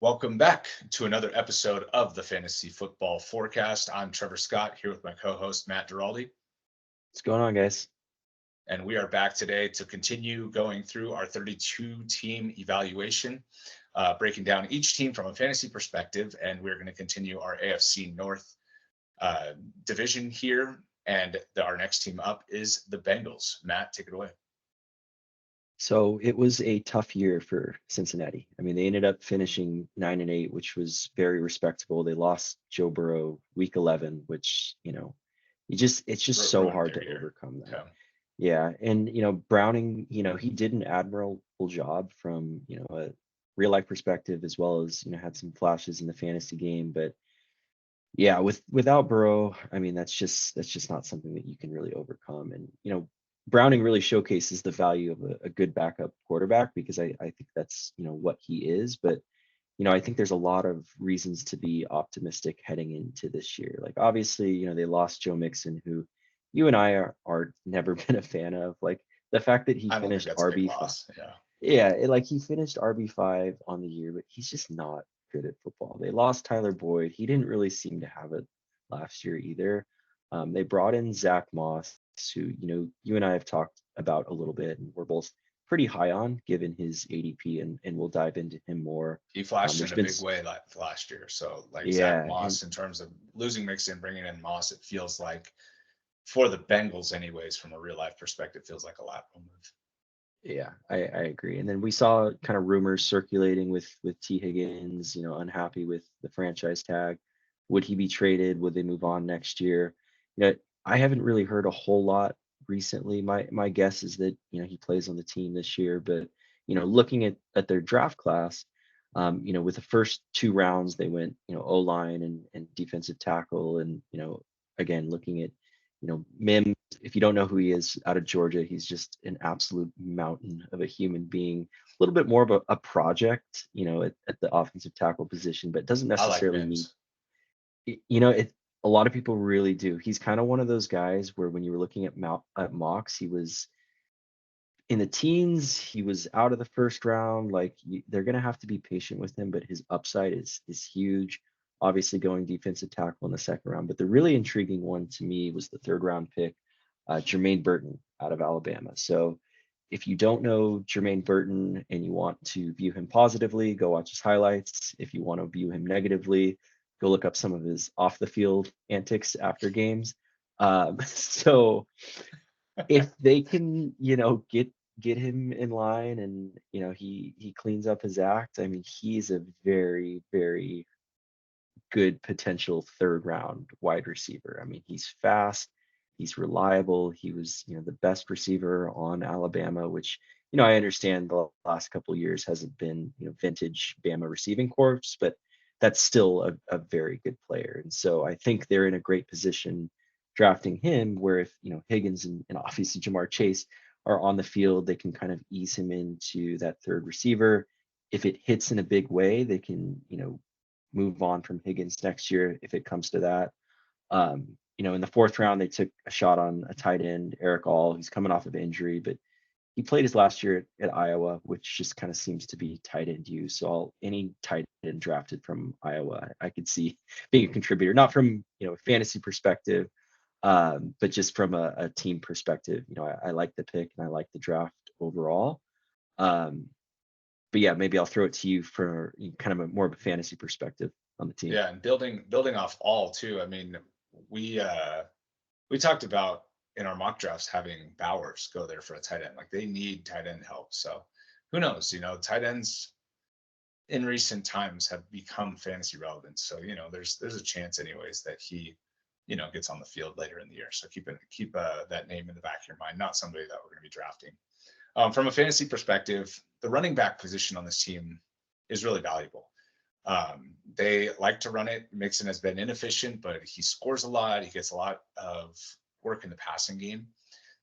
Welcome back to another episode of the Fantasy Football Forecast. I'm Trevor Scott here with my co host, Matt Giraldi, What's going on, guys? and we are back today to continue going through our 32 team evaluation, breaking down each team from a fantasy perspective. And we're going to continue our AFC North uh, division here. And our next team up is the Bengals. Matt, take it away. So it was a tough year for Cincinnati. I mean, they ended up finishing 9-8, which was very respectable. They lost Joe Burrow week 11, which, it's just so Ruined hard their to year. overcome that. Yeah. Yeah. And, Browning, he did an admirable job from, a real life perspective, as well as, had some flashes in the fantasy game. But yeah, without Burrow, I mean, that's just not something that you can really overcome. And Browning really showcases the value of a good backup quarterback because I think that's what he is. But I think there's a lot of reasons to be optimistic heading into this year. Like obviously, they lost Joe Mixon, who you and I are never been a fan of. Like the fact that he I don't think finished that's a big RB5. loss. Yeah. Yeah, like he finished RB5 on the year, but he's just not good at football. They lost Tyler Boyd. He didn't really seem to have it last year either. They brought in Zack Moss, who, you and I have talked about a little bit, and we're both pretty high on given his ADP, and we'll dive into him more. He flashed There's in a been, big way last year. So, like Zack yeah, and Moss, in terms of losing Mixon, bringing in Moss, it feels like for the Bengals, anyways, from a real life perspective, feels like a lateral move. yeah, I agree. And then we saw kind of rumors circulating with T. Higgins, unhappy with the franchise tag. Would he be traded? Would they move on next year? I haven't really heard a whole lot recently. My guess is that he plays on the team this year, but looking at their draft class, with the first two rounds they went, O line and defensive tackle, and again looking at Mims. If you don't know who he is, out of Georgia, he's just an absolute mountain of a human being. A little bit more of a project, at the offensive tackle position, but doesn't I like necessarily need, Mims. it. A lot of people really do. He's kind of one of those guys where when you were looking at mocks, he was in the teens. He was out of the first round. Like they're gonna have to be patient with him, but his upside is huge. Obviously, going defensive tackle in the second round, but the really intriguing one to me was the third round pick, Jermaine Burton out of Alabama. So, if you don't know Jermaine Burton and you want to view him positively, go watch his highlights. If you want to view him negatively, go look up some of his off the field antics after games. So if they can, get him in line and he cleans up his act, I mean, he's a very, very good potential third round wide receiver. I mean, he's fast, he's reliable. He was, the best receiver on Alabama, which, I understand the last couple of years hasn't been, vintage Bama receiving corps, but that's still a very good player. And so I think they're in a great position drafting him, where if, Higgins and obviously Jamar Chase are on the field, they can kind of ease him into that third receiver. If it hits in a big way, they can, move on from Higgins next year if it comes to that. In the fourth round, they took a shot on a tight end, Eric All. He's coming off of injury, but he played his last year at Iowa, which just kind of seems to be tight end use. So any tight end drafted from Iowa, I could see being a contributor, not from a fantasy perspective, but just from a team perspective. I like the pick and I like the draft overall. Um, but yeah, maybe I'll throw it to you for kind of a more of a fantasy perspective on the team. Yeah, and building off all too. I mean, we uh we talked about in our mock drafts having Bowers go there for a tight end. Like they need tight end help. So who knows? Tight ends in recent times have become fantasy relevant. So there's a chance anyways that he gets on the field later in the year. So keep that name in the back of your mind. Not somebody that we're going to be drafting. From a fantasy perspective, the running back position on this team is really valuable. They like to run it. Mixon has been inefficient, but he scores a lot. He gets a lot of work in the passing game.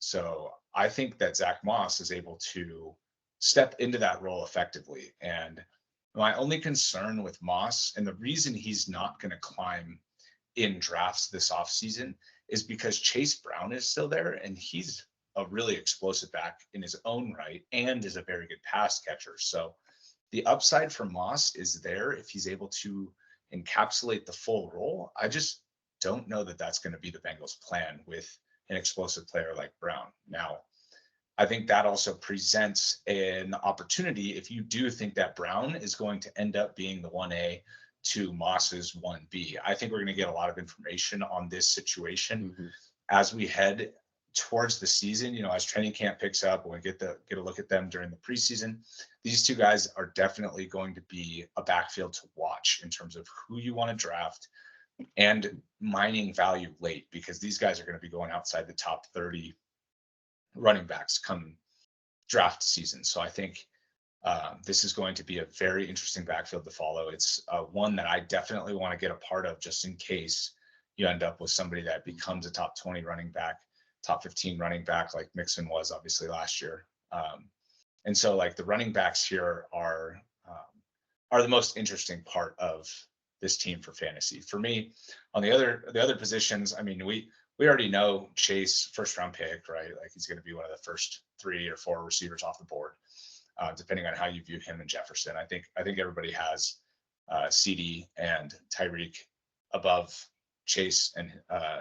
So I think that Zack Moss is able to step into that role effectively. And my only concern with Moss, and the reason he's not going to climb in drafts this offseason, is because Chase Brown is still there and he's a really explosive back in his own right and is a very good pass catcher. So the upside for Moss is there if he's able to encapsulate the full role. I just don't know that that's going to be the Bengals' plan with an explosive player like Brown. Now, I think that also presents an opportunity if you do think that Brown is going to end up being the 1A to Moss's 1B. I think we're going to get a lot of information on this situation Mhm. as we head towards the season. As training camp picks up, when we get a look at them during the preseason, these two guys are definitely going to be a backfield to watch in terms of who you want to draft and mining value late, because these guys are going to be going outside the top 30 running backs come draft season. So I think this is going to be a very interesting backfield to follow. It's one that I definitely want to get a part of, just in case you end up with somebody that becomes a top 20 running back, top 15 running back, like Mixon was obviously last year. And so like the running backs here are the most interesting part of this team for fantasy. For me, on the other positions, I mean, we already know Chase, first round pick, right? Like he's going to be one of the first 3 or 4 receivers off the board, depending on how you view him and Jefferson. I think everybody has CD and Tyreek above Chase and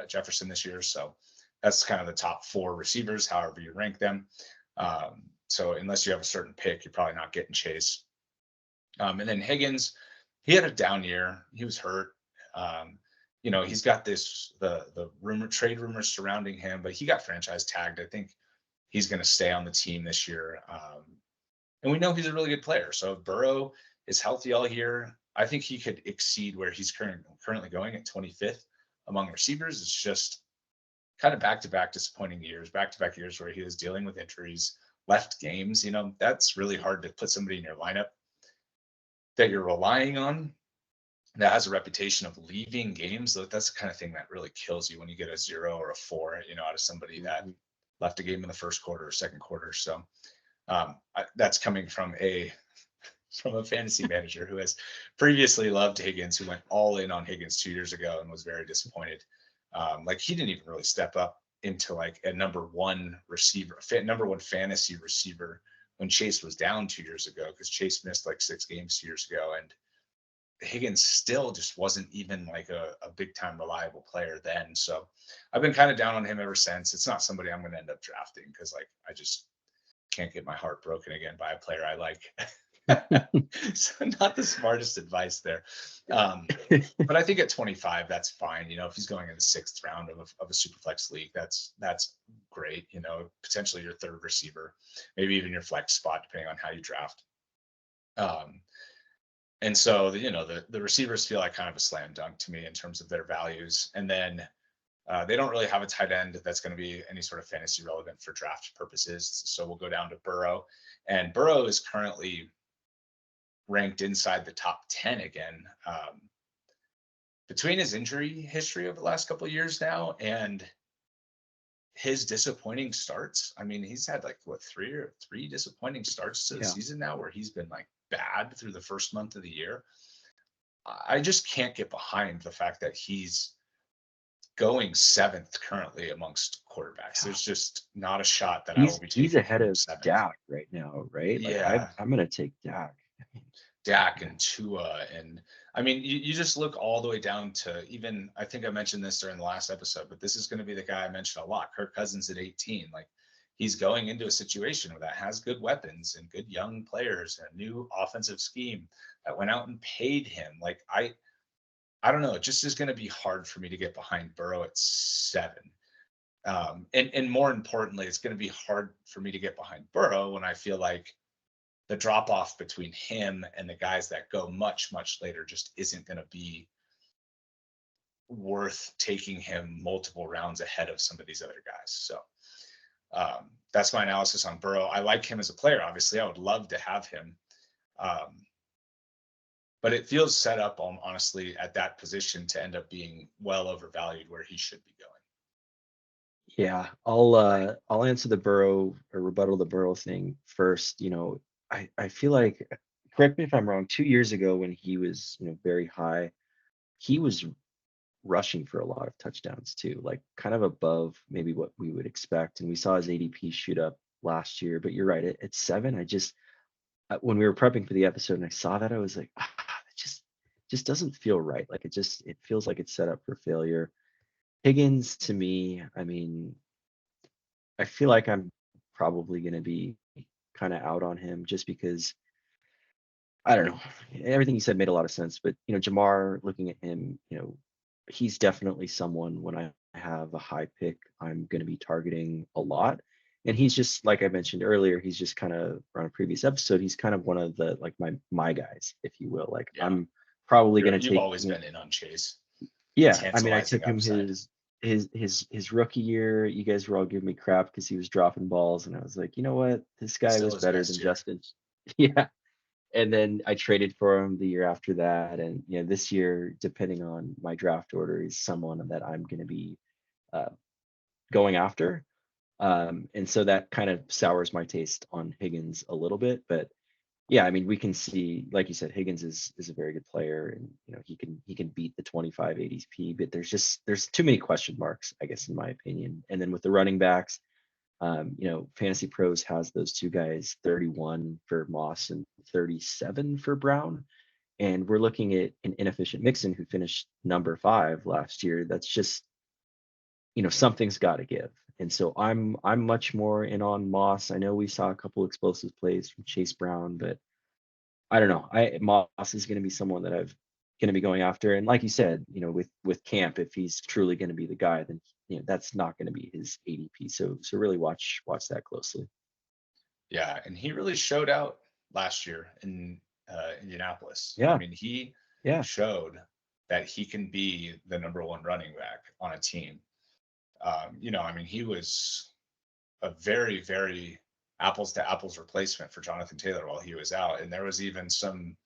Jefferson this year. So that's kind of the top 4 receivers, however you rank them. So unless you have a certain pick, you're probably not getting Chase. And then Higgins, he had a down year. He was hurt. He's got the trade rumors surrounding him, but he got franchise tagged. I think he's going to stay on the team this year. And we know he's a really good player. So if Burrow is healthy all year, I think he could exceed where he's currently going at 25th among receivers. It's just kind of back-to-back disappointing years, back-to-back years where he was dealing with injuries, left games. That's really hard to put somebody in your lineup that you're relying on that has a reputation of leaving games. That's the kind of thing that really kills you when you get a 0 or a 4, out of somebody that left a game in the first quarter or second quarter. So that's coming from a fantasy manager who has previously loved Higgins, who went all in on Higgins 2 years ago and was very disappointed. Like he didn't even really step up into like a number one fantasy receiver when Chase was down 2 years ago, because Chase missed like 6 games 2 years ago, and Higgins still just wasn't even like a big time reliable player then. So I've been kind of down on him ever since. It's not somebody I'm going to end up drafting, because like I just can't get my heart broken again by a player I like. So not the smartest advice there. But I think at 25, that's fine. If he's going in the 6th round of a super flex league, that's great. Potentially your 3rd receiver, maybe even your flex spot, depending on how you draft. And so the receivers feel like kind of a slam dunk to me in terms of their values. And then they don't really have a tight end that's going to be any sort of fantasy relevant for draft purposes. So we'll go down to Burrow, and Burrow is currently ranked inside the top 10 again. Between his injury history over the last couple of years now and his disappointing starts, I mean, he's had like three disappointing starts to the season now, where he's been like bad through the first month of the year. I just can't get behind the fact that he's going 7th currently amongst quarterbacks. There's just not a shot that I will be taking. He's ahead him of 7th. Dak right now, right? Like Yeah. I'm gonna take Dak. Dak and Tua. And I mean, you just look all the way down to, even, I think I mentioned this during the last episode, but this is going to be the guy I mentioned a lot, Kirk Cousins at 18. Like he's going into a situation that has good weapons and good young players and a new offensive scheme that went out and paid him. Like I don't know. It just is going to be hard for me to get behind Burrow at 7. And more importantly, it's going to be hard for me to get behind Burrow when I feel like the drop off between him and the guys that go much, much later just isn't going to be worth taking him multiple rounds ahead of some of these other guys. So that's my analysis on Burrow. I like him as a player. Obviously, I would love to have him. But it feels set up, honestly, at that position to end up being well overvalued where he should be going. Yeah, I'll answer the Burrow or rebuttal the Burrow thing first. I feel like, correct me if I'm wrong, 2 years ago when he was, very high, he was rushing for a lot of touchdowns too, like kind of above maybe what we would expect. And we saw his ADP shoot up last year. But you're right, at 7, when we were prepping for the episode and I saw that, I was like, it just doesn't feel right. Like it feels like it's set up for failure. Higgins, to me, I mean, I feel like I'm probably going to be kind of out on him just because I don't know. Everything you said made a lot of sense, but Jamar, looking at him, he's definitely someone when I have a high pick, I'm going to be targeting a lot. And he's just like I mentioned earlier, he's just kind of on a previous episode, he's kind of one of the like my guys, if you will. Like Yeah. I'm probably going to You've take always been in on Chase. yeah, I mean, I Tantalizing took him upside. his rookie year. You guys were all giving me crap because he was dropping balls, and I was like, you know what, this guy Still was his better best than year. Justin. Yeah, and then I traded for him the year after that, and this year, depending on my draft order, is someone that I'm going to be uh, going after. And so that kind of sours my taste on Higgins a little bit, but yeah, I mean, we can see, like you said, Higgins is a very good player, and he can beat the 25 ADP, but there's too many question marks, I guess, in my opinion. And then with the running backs, Fantasy Pros has those two guys, 31 for Moss and 37 for Brown, and we're looking at an inefficient Mixon who finished number 5 last year. That's just something's got to give. And so I'm much more in on Moss. I know we saw a couple explosive plays from Chase Brown, but I don't know. Moss is going to be someone that I've going to be going after. And like you said, with Camp, if he's truly going to be the guy, then that's not going to be his ADP. So really watch that closely. Yeah, and he really showed out last year in Indianapolis. I Yeah, mean, he yeah. showed that he can be the number one running back on a team. I mean, he was a very, very apples to apples replacement for Jonathan Taylor while he was out. And there was even some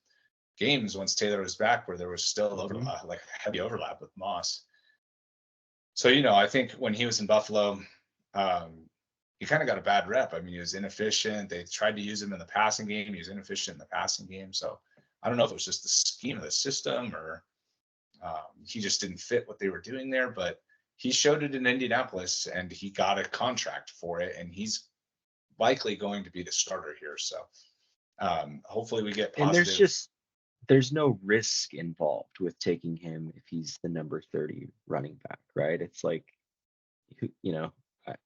games once Taylor was back where there was still Mhm. overlap, like heavy overlap with Moss. So, I think when he was in Buffalo, um, he kind of got a bad rep. I mean, he was inefficient. They tried to use him in the passing game. He was inefficient in the passing game. So I don't know if it was just the scheme of the system or he just didn't fit what they were doing there, but he showed it in Indianapolis and he got a contract for it. And he's likely going to be the starter here. So hopefully we get And positive. there's no risk involved with taking him if he's the number 30 running back, right? It's like,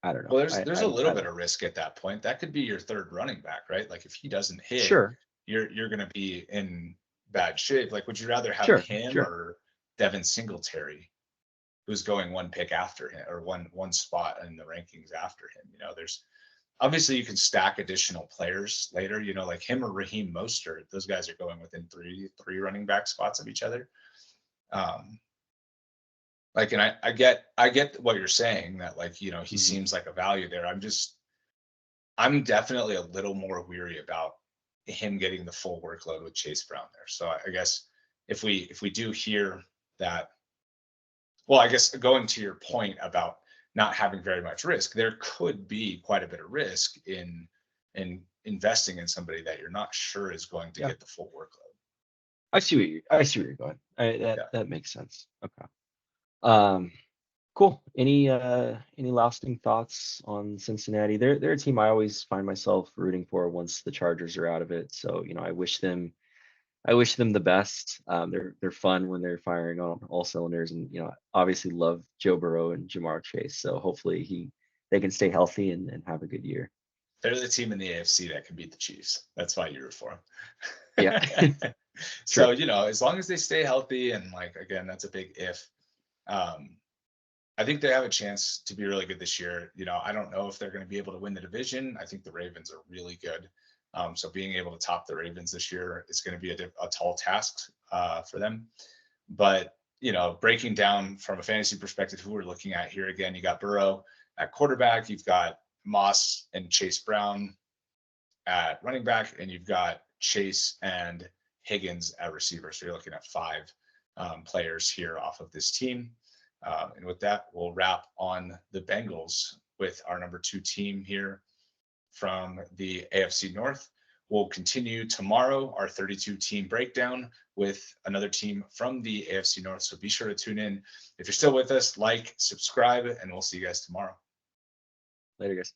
I don't know. Well, there's a little I bit don't. of risk at that point. That could be your third running back, right? Like if he doesn't hit, Sure, you're going to be in bad shape. Like, would you rather have sure, him sure. or Devin Singletary, who's going one pick after him or one spot in the rankings after him? There's obviously you can stack additional players later. Like him or Raheem Mostert. Those guys are going within three running back spots of each other. Um, like, and I get what you're saying that like he Mhm. seems like a value there. I'm definitely a little more weary about him getting the full workload with Chase Brown there. So I guess if we do hear that, well, I guess going to your point about not having very much risk, there could be quite a bit of risk in investing in somebody that you're not sure is going to Yeah. get the full workload. I see where you're going. That Yeah. that makes sense. Okay. Um, cool. Any lasting thoughts on Cincinnati? They're a team I always find myself rooting for once the Chargers are out of it. So, I wish them the best. They're fun when they're firing on all cylinders, and obviously love Joe Burrow and Jamar Chase. So hopefully they can stay healthy and have a good year. They're the team in the AFC that can beat the Chiefs. That's why you root for Yeah, them. true. So, as long as they stay healthy and like again, that's a big if. Um, I think they have a chance to be really good this year. I don't know if they're going to be able to win the division. I think the Ravens are really good. So being able to top the Ravens this year is going to be a tall task for them. But, breaking down from a fantasy perspective, who we're looking at here again, you got Burrow at quarterback, you've got Moss and Chase Brown at running back, and you've got Chase and Higgins at receiver. So you're looking at 5 players here off of this team. And with that, we'll wrap on the Bengals with our number 2 team here from the AFC North. We'll continue tomorrow our 32 team breakdown with another team from the AFC North. So be sure to tune in. If you're still with us, like, subscribe, and we'll see you guys tomorrow. Later, guys.